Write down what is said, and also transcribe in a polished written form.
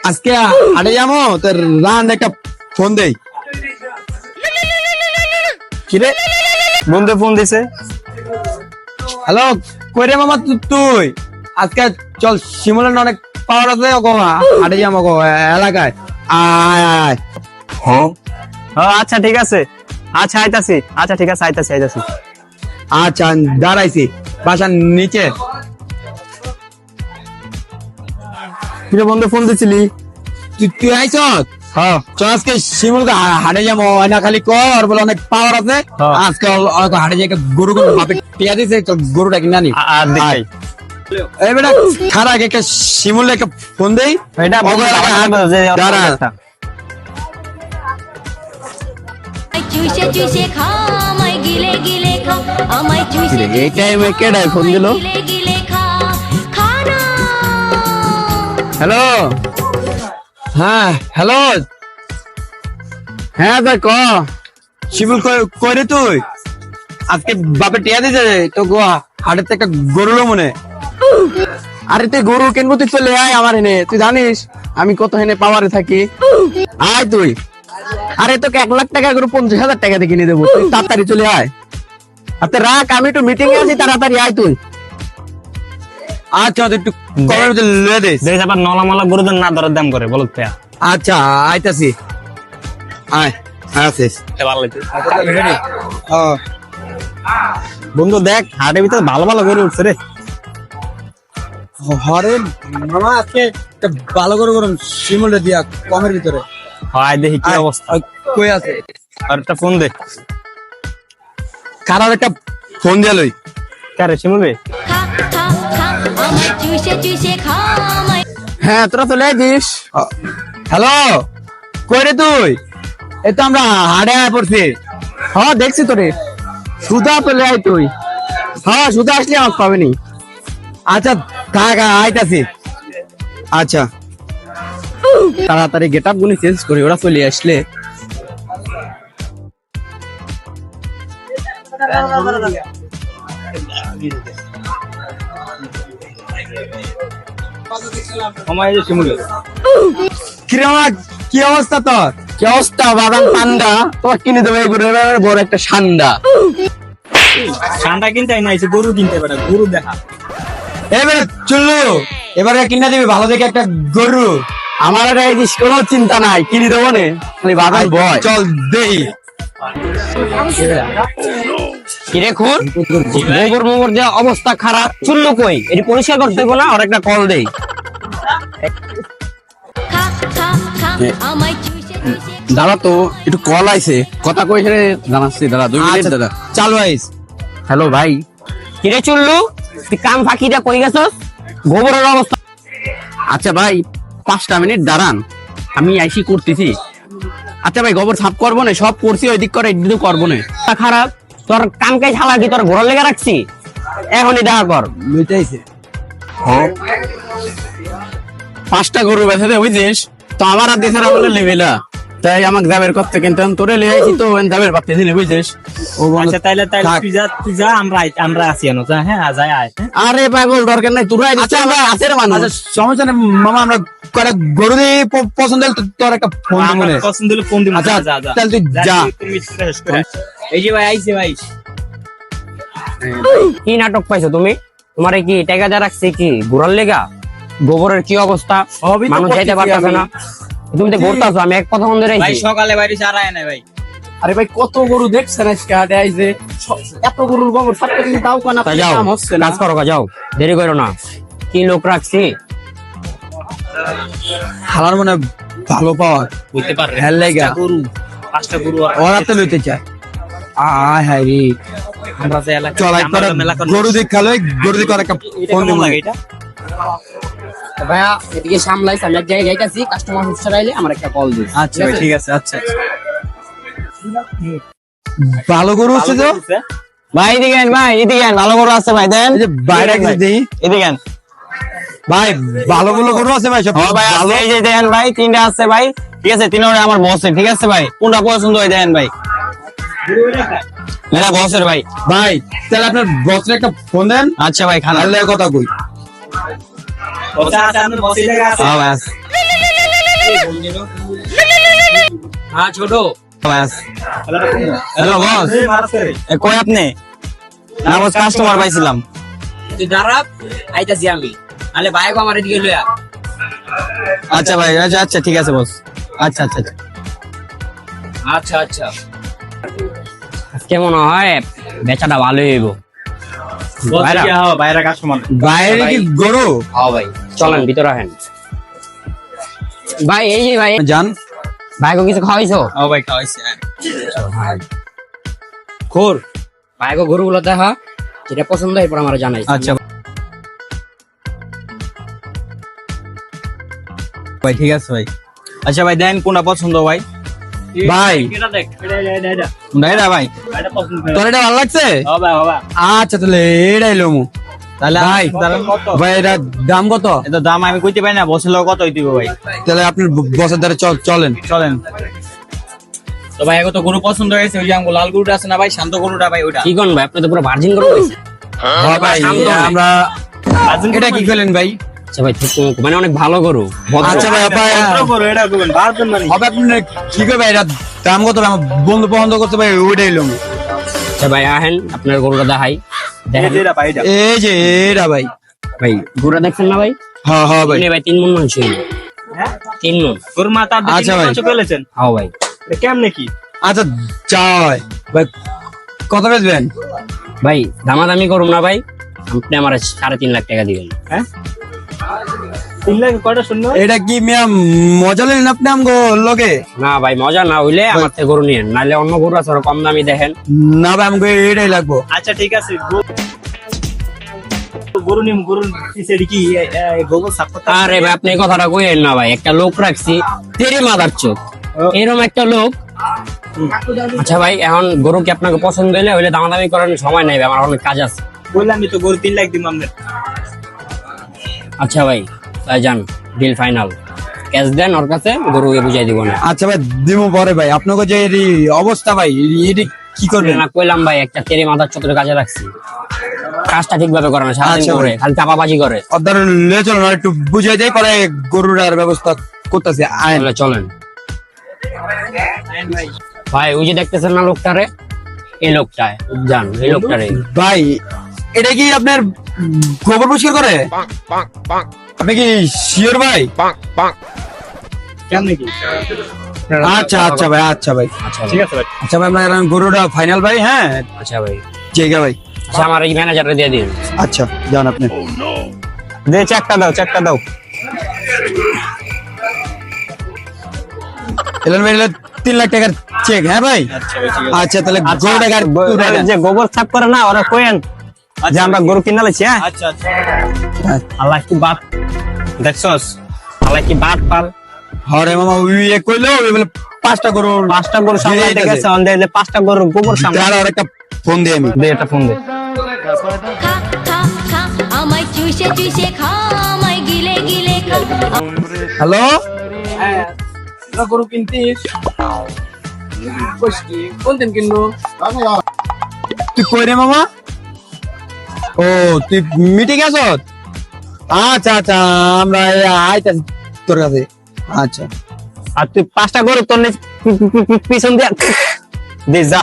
আজকে হাটে যাবো তোর রান একটা ফোন দেই। কিরে বন্ধু ফোন দিছে? হ্যালো কই রে মামা তুই? আজকে চল শিমুলের অনেক পাওয়ার আছে হাটে যাবো এলাকায় আয় আয়। আচ্ছা ঠিক আছে, আচ্ছা আইতাছি, আচ্ছা ঠিক আছে আইতাছি। আচ্ছা দাঁড়াইছি বাসার নিচে। কিরে বন্ধু ফোন দিছিলি? তুই আইছ? হ্যাঁ চল আজকে শিমুলকে হাটে যাবো না খালি কর বলে অনেক পাওয়ার আছে। আজকে হাটে যাই গরু বাপে টিয়া দিছে, চল গরুটা কিনে আনি। আর দেখাই এই বেটা খারাপ একটা শিমুলে একটা ফোন দেই। এটা দাঁড়া চুষে চুষে খা আমায় গিলে গিলে খা আমায় চুষে এই টাইমে কেডা ফোন দিল? গিলে গিলে খা খানা। হ্যালো, হ্যাঁ হ্যালো, হ্যাঁ ভাই ক শিমুল কই রে তুই? আজকে বাপে টিয়া দিছে তো হাটের থেকে একটা গরু লো মনে। আরে তুই গরু কিনবো, তুই চলে আয় আমার এনে। তুই জানিস আমি কত হেনে পাওয়ারে থাকি। আয় তুই। আরে তোকে 1,00,000 টাকা গরু 50,000 টাকা দিয়ে কিনে দেবো, তুই তাড়াতাড়ি চলে আয়। আচ্ছা রাখ, আমি একটু মিটিং এ আছি, তাড়াতাড়ি আয় তুই। আচ্ছা তুই একটু কবে লয়ে দিস। দেখ আবার নলামালা গরুদের না দরের দাম করে বলত পেয়া। আচ্ছা আইতাছি, আয় আসিস। বন্ধু দেখ হাটের ভিতরে ভালো ভালো গরু উঠছে রে। হরে মামা আজকে একটা ভালো করে করুন শিমুলটা দিয়া কমের ভিতরে। হয় দেখি কি অবস্থা। কই আছে? আর একটা ফোন দে। খারাপ একটা ফোন দিয়া লই। কারে শিমুল? খা খা খা আমায় চুষে চুষে খা আমায়। হ্যাঁ তোরা চলে আইছিস। হ্যালো কই রে তুই? এই তো আমরা হাড়ে আয় পড়ছি। হ্যাঁ দেখছি তোরে। সুধা চলে আয় তুই। হ্যাঁ সুধা আসলে আমাকে পাবেনি। আচ্ছা থাক আইতাছি। আচ্ছা তাড়াতাড়ি গেট আপ গুলি চেঞ্জ করি, ওরা চলে আসলে। কি অবস্থা তোর? কি অবস্থা বাদাম পান্ডা? তোর কিনে দেবে বড় একটা সান্ডা। ঠান্ডা কিনতে না এসে গরু কিনতে পারে, গরু দেখা। এবারে চললো, এবারে কিনে দিবি ভালো দেখে একটা গরু। আমার কোনো চিন্তা নাই, কিনে দেবো নে, খালি বাদাম বয়। চল দেই। কিরে খুন গোবর মোবর যে অবস্থা খারাপ, চুল্লু কই? এটি পরিষ্কার করতে হইব না? ওর একটা কল দেই। খা খা খা আমায় চুষে চুষে দাদা তো একটু কল আইছে, কথা কই রে জানাচ্ছি দাদা। 2 মিনিট দাদা চালু আইস। হ্যালো ভাই। কিরে চুল্লু, তুই কাম ফাঁকিটা কই গেছস? গোবরের অবস্থা। আচ্ছা ভাই 5টা মিনিট দাঁড়ান, আমি আইসি করতেছি। আচ্ছা ভাই গোবর সাফ করবো না, সব করছি ওই দিক করে এদিকে করবো না। খারাপ তোর কাম কাজ হালা কি তোর ঘোরার লেগে রাখছি? এখনই দেখা কর। বুঝতেছে 5টা গরু বেঁধে দে বুঝছিস তো, আমার আর দেশের আমলে লেবেলা তাই আমাকে যাবের করতে, কিন্তু তোরে লেয়াইছি তো যাবের ভাবতেছি না বুঝছিস। ও আচ্ছা তাইলে তুই যা, আমরা আসি আনো যা। হ্যাঁ যাই আয়। আরে পাগল দরকার নাই, তোরা আচ্ছা আমরা আছে রে মানুষ। সমস্যা নেই মামা, আমরা কয়েক গরু দিয়ে পছন্দ হলে তোর একটা ফোন দিব মনে। পছন্দ হলে ফোন দিবি। আচ্ছা যা যা তাহলে তুই যা। এই যে ভাই আইছে ভাই। কি নাটক পাইছো তুমি? তোমারে কি টাকা যা রাখছে কি ঘোরার লেগা? গোবরের কি অবস্থা, সবই তো মানুষ যাইতে করতেছি পারতেছে আমি। না। তুমি তো ঘুরতাছো, আমি এক কথা বন্ধ ভাই রাখছি। সকালে বাইরে চারায় না ভাই। আরে ভাই কত গরু দেখছেন আজকে হাটে আইছে, এত গরুর গোবর সাথে কিন্তু তাও কোন তা যাও কাম হচ্ছে না। কাজ করো, যাও দেরি করো না। কি লোক রাখছি? হালার মনে ভালো পাওয়ার বুঝতে পারবে হ্যাঁ লেগা পাঁচটা গরু ওরা তো লইতে চায়। আয় হায় রে, আমরা যে এলাকা চল একবার গরু দেখ খালো, গরু দেখ আর একটা ফোন দিব। লাগে এটা ভাইয়া এদিকে সামলাইছ, আমি এক জায়গায় যাইতাছি, কাস্টমার হুসরা আইলে আমার একটা কল দিস। আচ্ছা ভাই ঠিক আছে। আচ্ছা ভালো গরু হচ্ছে তো ভাই এদিকে আন, ভাই এদিকে আন, ভালো করে আছে ভাই দেন। এই যে বাইরে গেছে দেই এদিকে আন ভাই, ভালো গুলো গরু আছে ভাই সব ভাই। ভালো। এই যে দেন ভাই, 3টা আছে ভাই, ঠিক আছে? 3টা আমার বসের, ঠিক আছে ভাই? কোনটা পছন্দ হয় দেন ভাই। এটা বসের ভাই। ভাই তাহলে আপনার বসের একটা ফোন দেন। আচ্ছা ভাই খানা তাহলে কথা কই। হ্যাঁ ভাই আছে। হ্যাঁ ছোট ভাই আছে। হ্যালো বস, কই আপনি? না বস, কাস্টমার পাইছিলাম। তুই দাঁড়া, আইতাছি আমি। আলে বাইক আমার এদিকে লইয়া। আচ্ছা ভাই, আচ্ছা আচ্ছা ঠিক আছে বস। আচ্ছা আচ্ছা আচ্ছা। আচ্ছা আচ্ছা, আজকে মনে হয় বেচাটা ভালোই হইব। বাইরে কাস্টমার। বাইরে কি গরু? হ্যাঁ ভাই, চলেন ভিতরে আসেন। ভাই এই যে ভাই, জান। ভাইকে কিছু খাওয়াইছো? ও ভাই খাওয়াইছে। খোর ভাইকে গরুগুলো দেখা, যেটা পছন্দ এরপর আমার জানাই। আচ্ছা ভাই ঠিক আছে ভাই। আচ্ছা ভাই দেন কোনটা পছন্দ ভাই? ভাই এটা ভাই, তোর এটা ভালো লাগছে? আচ্ছা তাহলে এটাই লমু। তাহলে ভাই ভাই এটা দাম কত? এটা দাম আমি কইতে পারি না, বসে লোক কত হইতে ভাই? তাহলে আপনি বসের দ্বারা চলেন। চলেন। তো ভাই এখন তো গরু পছন্দ হয়েছে, ওই যে আমগো লাল গরুটা আছে না ভাই, শান্ত গরুটা ভাই, ওইটা। কি কোন ভাই, আপনি তো পুরো ভার্জিন গরু পাইছেন। হ্যাঁ ভাই, আমরা এটা কি করলেন ভাই? আচ্ছা ভাই, ঠিক মানে অনেক ভালো গরু। আচ্ছা ভাই, গরু এটা করবেন, বারজন মানে। হবে আপনি কি করবে? এটা দাম কত? আমার বন্ধু পছন্দ করতে ভাই, ওইটাই লমু। আচ্ছা ভাই আহেন, আপনার গরুটা দেখাই। দেখেন এটা ভাই, এটা। এই যে এটা ভাই। ভাই গরুটা দেখছেন না ভাই? হ্যাঁ হ্যাঁ ভাই। ভাই 3 মণ মাংস হইল। 3 মণ। গরুর মাথা আর আচ্ছা ভাই। পেলেছেন? হ্যাঁ ভাই। এটা কেমনে কি? আচ্ছা চাই ভাই, কত বেচবেন? ভাই দামাদামি করুন না ভাই, আপনি আমার 3.5 লাখ টাকা দিবেন। হ্যাঁ 3 লাখ কয়টা শূন্য? এটা কি মিয়া মজা লেন আপনি আমগো লগে? না ভাই, মজা না হইলে আমার থেকে গরু নিয়েন, নাহলে অন্য গরু আছে ওরা কম দামি দেখেন। না ভাই, আমগো এটাই লাগবো। আচ্ছা ঠিক আছে, গরু নিম, গরু সেটি কি গোবর সাফ করতে? আরে ভাই আপনি এই কথাটা কইেন না ভাই, একটা লোক রাখছি তেরি মাদার চোখ, এরকম একটা লোক। আচ্ছা ভাই, এখন গরু কি আপনাকে পছন্দ হইলে দামাদামি করার সময় নাই ভাই, আমার অনেক কাজ আছে। বললামই তো গরু 3 লাখ দিম আমরা। আচ্ছা ভাই, তাই যান, ডিল ফাইনাল। ক্যাশ দেন ওর কাছে, গরুকে বুঝাই দিব না। আচ্ছা ভাই দিমু পরে ভাই। আপনাকে যে এই অবস্থা ভাই, এটি কি করবেন? না কইলাম ভাই, একটা তেরি মাদার চোখের কাজে রাখছি, কাজটা ঠিকভাবে করে না, সারাদিন আচ্ছা করে ভাই। খালি চাপাবাজি করে। অর্ডার লে চলুন, আর একটু বুঝাই দেয় পরে গরুটার ব্যবস্থা করতেছে। আইন তাহলে চলেন ভাই, ওই যে দেখতেছেন না লোকটারে, এই লোকটায় যান, এই লোকটারে। ভাই, এটা কি আপনার গোবর পরিষ্কার করে? আপনি কি শিওর ভাই? কেমনে কি? আচ্ছা আচ্ছা ভাই, আচ্ছা ভাই, আচ্ছা ঠিক ভাই, আছে ভাই। আচ্ছা ভাই, আপনার গরুটা ফাইনাল ভাই। হ্যাঁ আচ্ছা ভাই, ঠিক আছে ভাই। আচ্ছা আমার এই ম্যানেজারে দিয়ে দিন। আচ্ছা যান আপনি। দে চেকটা দাও, চেকটা দাও। এলেন ভাই, 3 লাখ টাকার চেক। হ্যাঁ ভাই, আচ্ছা ভাই, ঠিক আছে। আচ্ছা তাহলে গরুটা গাড়ি উঠাই দেন। যে গোবর সাফ করে না, ওরা কোয়েন যে আমরা গরু কিনা লাইছি। হ্যাঁ আচ্ছা আচ্ছা। হ্যাঁ। আল্লাহ কি বাত দেখছস, আল্লাহ কি বাত পাল। হরে মামা, ওই এ কইলো ওই বলে 5টা গরু। 5টা গরু সামলাইতে গেছে, অন্ধে 5টা গরু গোবর সামলা। দাঁড়া, আর একটা ফোন দিয়ে আমি। দে একটা ফোন দে। খা খা খা আমায় চুষে চুষে খা আমায় গিলে গিলে খা হ্যালো, গরু কিনতিস? কোনদিন কিনবো? তুই কই রে মামা? ও তুই মিটিং আছ? আচ্ছা আচ্ছা, আমরা আইতাছি তোর কাছে। আচ্ছা আর তুই 5টা গরু তোর পিছন দিয়া দে যা।